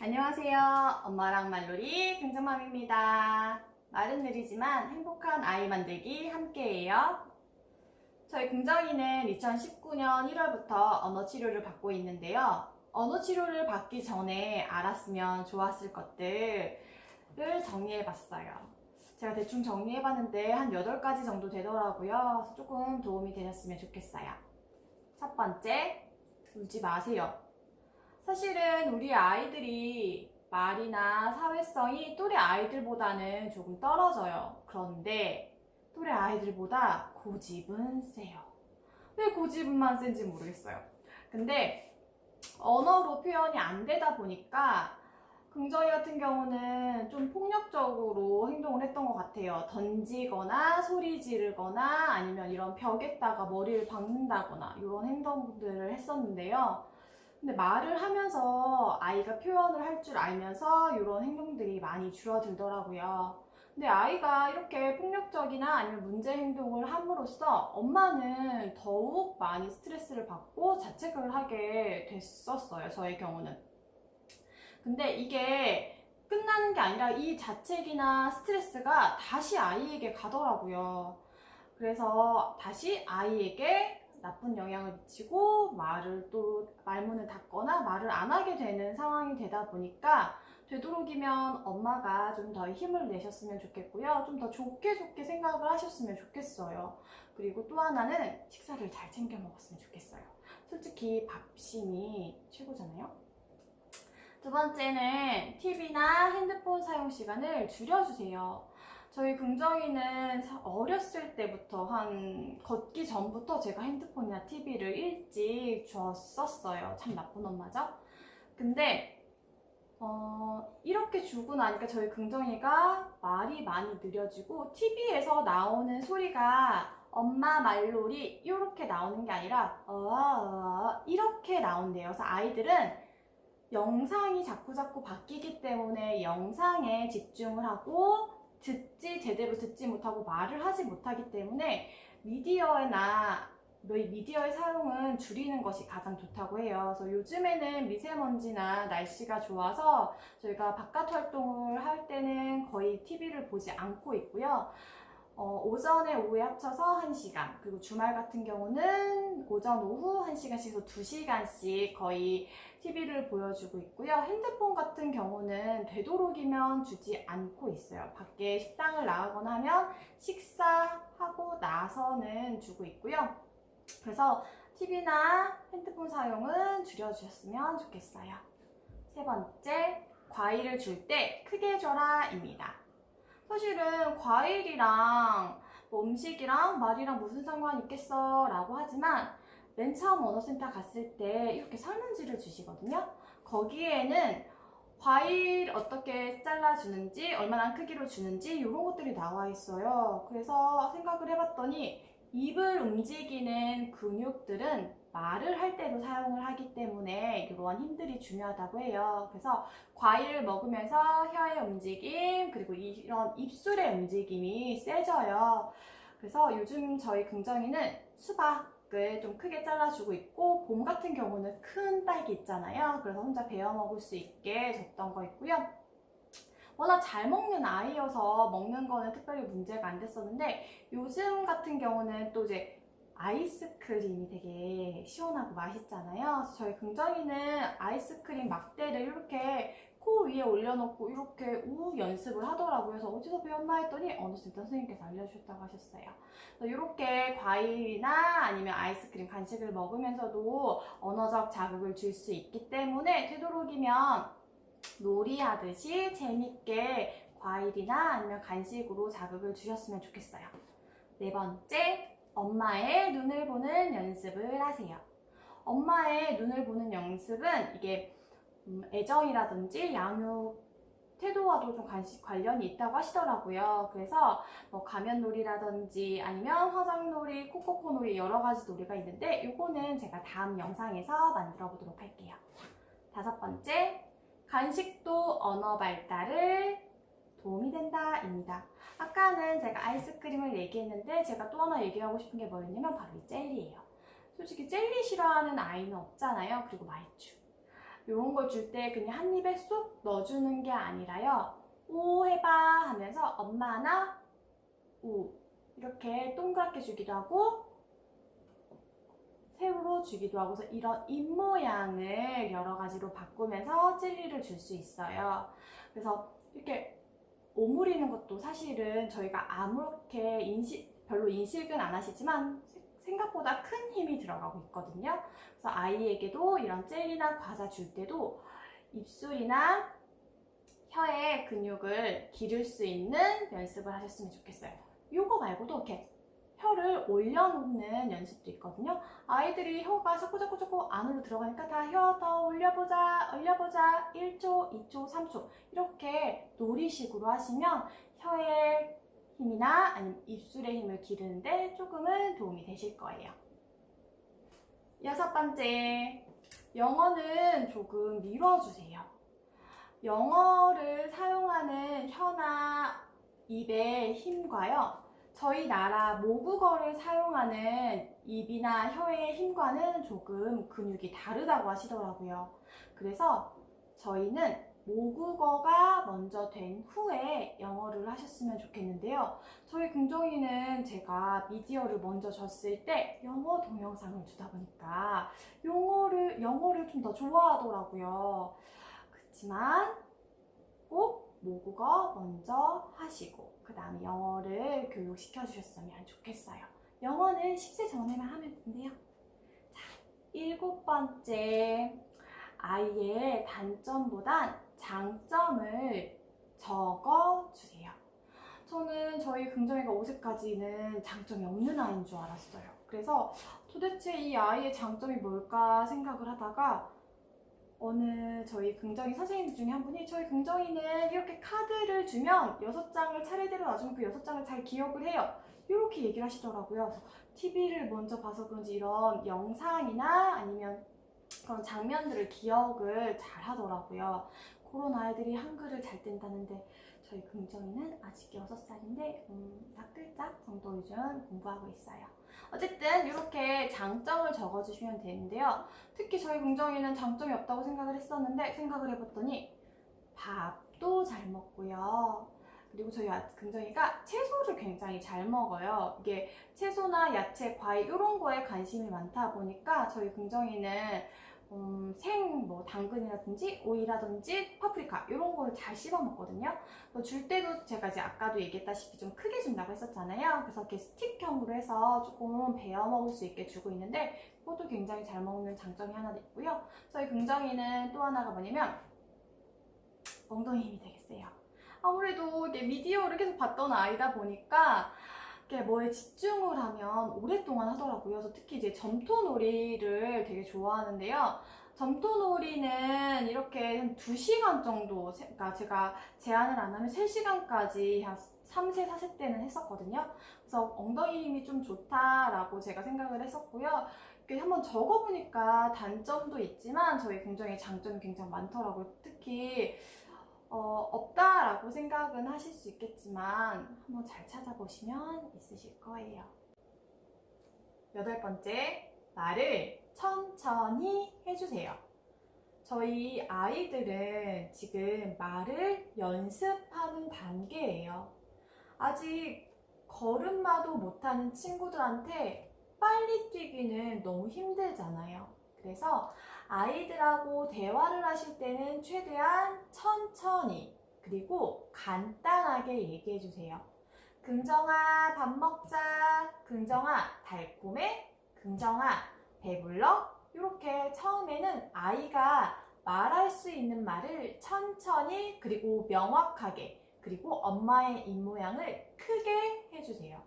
안녕하세요. 엄마랑 말놀이 긍정맘입니다. 말은 느리지만 행복한 아이 만들기 함께해요. 저희 긍정이는 2019년 1월부터 언어 치료를 받고 있는데요. 언어 치료를 받기 전에 알았으면 좋았을 것들을 정리해봤어요. 제가 대충 정리해봤는데 한 8가지 정도 되더라고요. 그래서 조금 도움이 되셨으면 좋겠어요. 첫 번째, 울지 마세요. 사실은 우리 아이들이 말이나 사회성이 또래 아이들보다는 조금 떨어져요. 그런데 또래 아이들보다 고집은 세요. 왜 고집만 센지 모르겠어요. 근데 언어로 표현이 안 되다 보니까 긍정이 같은 경우는 좀 폭력적으로 행동을 했던 것 같아요. 던지거나 소리 지르거나 아니면 이런 벽에다가 머리를 박는다거나 이런 행동들을 했었는데요. 근데 말을 하면서 아이가 표현을 할 줄 알면서 이런 행동들이 많이 줄어들더라고요. 근데 아이가 이렇게 폭력적이나 아니면 문제 행동을 함으로써 엄마는 더욱 많이 스트레스를 받고 자책을 하게 됐었어요. 저의 경우는. 근데 이게 끝나는 게 아니라 이 자책이나 스트레스가 다시 아이에게 가더라고요. 그래서 다시 아이에게 나쁜 영향을 미치고 말문을 닫거나 말을 안 하게 되는 상황이 되다 보니까 되도록이면 엄마가 좀 더 힘을 내셨으면 좋겠고요. 좀 더 좋게 생각을 하셨으면 좋겠어요. 그리고 또 하나는 식사를 잘 챙겨 먹었으면 좋겠어요. 솔직히 밥심이 최고잖아요. 두 번째는 TV나 핸드폰 사용 시간을 줄여주세요. 저희 긍정이는 어렸을 때부터 걷기 전부터 제가 핸드폰이나 TV를 일찍 줬었어요. 참 나쁜 엄마죠? 근데 이렇게 주고 나니까 저희 긍정이가 말이 많이 느려지고 TV에서 나오는 소리가 엄마 말놀이 이렇게 나오는 게 아니라 이렇게 나온대요. 그래서 아이들은 영상이 자꾸 바뀌기 때문에 영상에 집중을 하고 제대로 듣지 못하고 말을 하지 못하기 때문에 미디어의 사용은 줄이는 것이 가장 좋다고 해요. 그래서 요즘에는 미세먼지나 날씨가 좋아서 저희가 바깥 활동을 할 때는 거의 TV를 보지 않고 있고요. 오전에 오후에 합쳐서 1시간, 그리고 주말 같은 경우는 오전 오후 1시간씩 해서 2시간씩 거의 TV를 보여주고 있고요. 핸드폰 같은 경우는 되도록이면 주지 않고 있어요. 밖에 식당을 나가거나 하면 식사하고 나서는 주고 있고요. 그래서 TV나 핸드폰 사용은 줄여주셨으면 좋겠어요. 세 번째, 과일을 줄 때 크게 줘라입니다. 사실은 과일이랑 음식이랑 말이랑 무슨 상관이 있겠어 라고 하지만 맨 처음 언어센터 갔을 때 이렇게 설문지를 주시거든요. 거기에는 과일 어떻게 잘라주는지, 얼마나 크기로 주는지 이런 것들이 나와 있어요. 그래서 생각을 해봤더니 입을 움직이는 근육들은 말을 할 때도 사용을 하기 때문에 이러한 힘들이 중요하다고 해요. 그래서 과일을 먹으면서 혀의 움직임, 그리고 이런 입술의 움직임이 세져요. 그래서 요즘 저희 긍정이는 수박을 좀 크게 잘라주고 있고, 봄 같은 경우는 큰 딸기 있잖아요. 그래서 혼자 베어 먹을 수 있게 줬던 거 있고요. 워낙 잘 먹는 아이여서 먹는 거는 특별히 문제가 안 됐었는데, 요즘 같은 경우는 또 이제 아이스크림이 되게 시원하고 맛있잖아요. 그래서 저희 긍정이는 아이스크림 막대를 이렇게 코 위에 올려놓고 이렇게 우 연습을 하더라고요. 그래서 어디서 배웠나 했더니 언어센터 선생님께서 알려주셨다고 하셨어요. 이렇게 과일이나 아니면 아이스크림 간식을 먹으면서도 언어적 자극을 줄 수 있기 때문에 되도록이면 놀이하듯이 재밌게 과일이나 아니면 간식으로 자극을 주셨으면 좋겠어요. 네 번째, 엄마의 눈을 보는 연습을 하세요. 엄마의 눈을 보는 연습은 이게 애정이라든지 양육 태도와도 좀 관련이 있다고 하시더라고요. 그래서 뭐 가면놀이라든지 아니면 화장놀이, 코코코놀이 여러 가지 놀이가 있는데 이거는 제가 다음 영상에서 만들어 보도록 할게요. 다섯 번째, 간식도 언어 발달을 도움이 된다입니다. 아까는 제가 아이스크림을 얘기했는데 제가 또 하나 얘기하고 싶은 게 뭐였냐면 바로 이 젤리예요. 솔직히 젤리 싫어하는 아이는 없잖아요. 그리고 말주. 이런 걸 줄 때 그냥 한 입에 쏙 넣어주는 게 아니라요. 오 해봐 하면서 엄마 하나, 우 이렇게 동그랗게 주기도 하고 세로로 주기도 하고, 그래서 이런 입모양을 여러 가지로 바꾸면서 젤리를 줄 수 있어요. 그래서 이렇게 오므리는 것도 사실은 저희가 아무렇게 별로 인식은 안 하시지만 생각보다 큰 힘이 들어가고 있거든요. 그래서 아이에게도 이런 젤리나 과자 줄 때도 입술이나 혀의 근육을 기를 수 있는 연습을 하셨으면 좋겠어요. 이거 말고도 이렇게 혀를 올려놓는 연습도 있거든요. 아이들이 혀가 자꾸 안으로 들어가니까 다 혀 더 올려보자 1초, 2초, 3초 이렇게 놀이식으로 하시면 혀의 힘이나 아니면 입술의 힘을 기르는데 조금은 도움이 되실 거예요. 6번째, 영어는 조금 미뤄주세요. 영어를 사용하는 혀나 입의 힘과요, 저희 나라 모국어를 사용하는 입이나 혀의 힘과는 조금 근육이 다르다고 하시더라고요. 그래서 저희는 모국어가 먼저 된 후에 영어를 하셨으면 좋겠는데요. 저희 긍정이는 제가 미디어를 먼저 줬을 때 영어 동영상을 주다 보니까 영어를 좀 더 좋아하더라고요. 그렇지만 꼭 모국어 먼저 하시고 그 다음에 영어를 교육시켜 주셨으면 좋겠어요. 영어는 10세 전에만 하면 된대요. 자, 7번째, 아이의 단점보단 장점을 적어주세요. 저는 저희 긍정이가 5세까지는 장점이 없는 아이인 줄 알았어요. 그래서 도대체 이 아이의 장점이 뭘까 생각을 하다가 어느 저희 긍정이 선생님 중에 한 분이 저희 긍정이는 이렇게 카드를 주면 6장을 차례대로 놔주면 그 6장을 잘 기억을 해요. 이렇게 얘기를 하시더라고요. 그래서 TV를 먼저 봐서 그런지 이런 영상이나 아니면 그런 장면들을 기억을 잘 하더라고요. 그런 아이들이 한글을 잘 뗀다는데 저희 긍정이는 아직 6살인데 4글자 정도 요즘 공부하고 있어요. 어쨌든 이렇게 장점을 적어주시면 되는데요. 특히 저희 긍정이는 장점이 없다고 생각을 했었는데 생각을 해봤더니 밥도 잘 먹고요. 그리고 저희 긍정이가 채소를 굉장히 잘 먹어요. 이게 채소나 야채, 과일 이런 거에 관심이 많다 보니까 저희 긍정이는 당근이라든지 오이라든지 파프리카 이런 거를 잘 씹어 먹거든요. 줄 때도 제가 이제 아까도 얘기했다시피 좀 크게 준다고 했었잖아요. 그래서 이렇게 스틱형으로 해서 조금 베어 먹을 수 있게 주고 있는데 그것도 굉장히 잘 먹는 장점이 하나 있고요. 저희 긍정이는 또 하나가 뭐냐면 엉덩이 힘이 되게 세요. 아무래도 이게 미디어를 계속 봤던 아이다 보니까 뭐에 집중을 하면 오랫동안 하더라고요. 그래서 특히 이제 점토놀이를 되게 좋아하는데요. 점토놀이는 이렇게 한 2시간 정도, 그러니까 제가 제한을 안 하면 3시간까지 한 3세, 4세 때는 했었거든요. 그래서 엉덩이 힘이 좀 좋다라고 제가 생각을 했었고요. 이렇게 한번 적어보니까 단점도 있지만 저희 긍정의 장점이 굉장히 많더라고요. 특히 없다라고 생각은 하실 수 있겠지만 한번 잘 찾아보시면 있으실 거예요. 8번째, 말을 천천히 해주세요. 저희 아이들은 지금 말을 연습하는 단계예요. 아직 걸음마도 못하는 친구들한테 빨리 뛰기는 너무 힘들잖아요. 그래서 아이들하고 대화를 하실 때는 최대한 천천히 그리고 간단하게 얘기해 주세요. 긍정아 밥 먹자, 긍정아 달콤해, 긍정아 배불러. 이렇게 처음에는 아이가 말할 수 있는 말을 천천히 그리고 명확하게 그리고 엄마의 입모양을 크게 해주세요.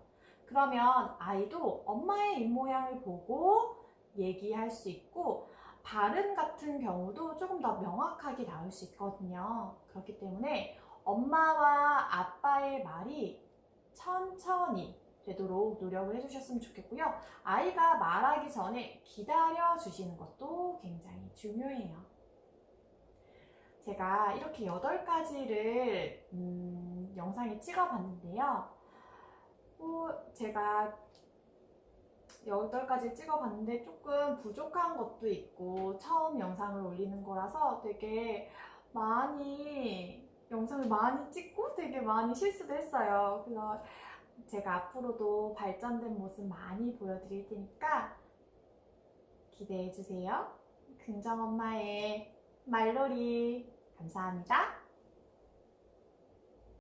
그러면 아이도 엄마의 입모양을 보고 얘기할 수 있고 발음 같은 경우도 조금 더 명확하게 나올 수 있거든요. 그렇기 때문에 엄마와 아빠의 말이 천천히 되도록 노력을 해주셨으면 좋겠고요. 아이가 말하기 전에 기다려 주시는 것도 굉장히 중요해요. 제가 이렇게 8가지를 영상에 찍어 봤는데요. 제가 8가지 찍어봤는데 조금 부족한 것도 있고 처음 영상을 올리는 거라서 되게 영상을 많이 찍고 되게 많이 실수도 했어요. 그래서 제가 앞으로도 발전된 모습 많이 보여드릴 테니까 기대해주세요. 긍정엄마의 말놀이 감사합니다.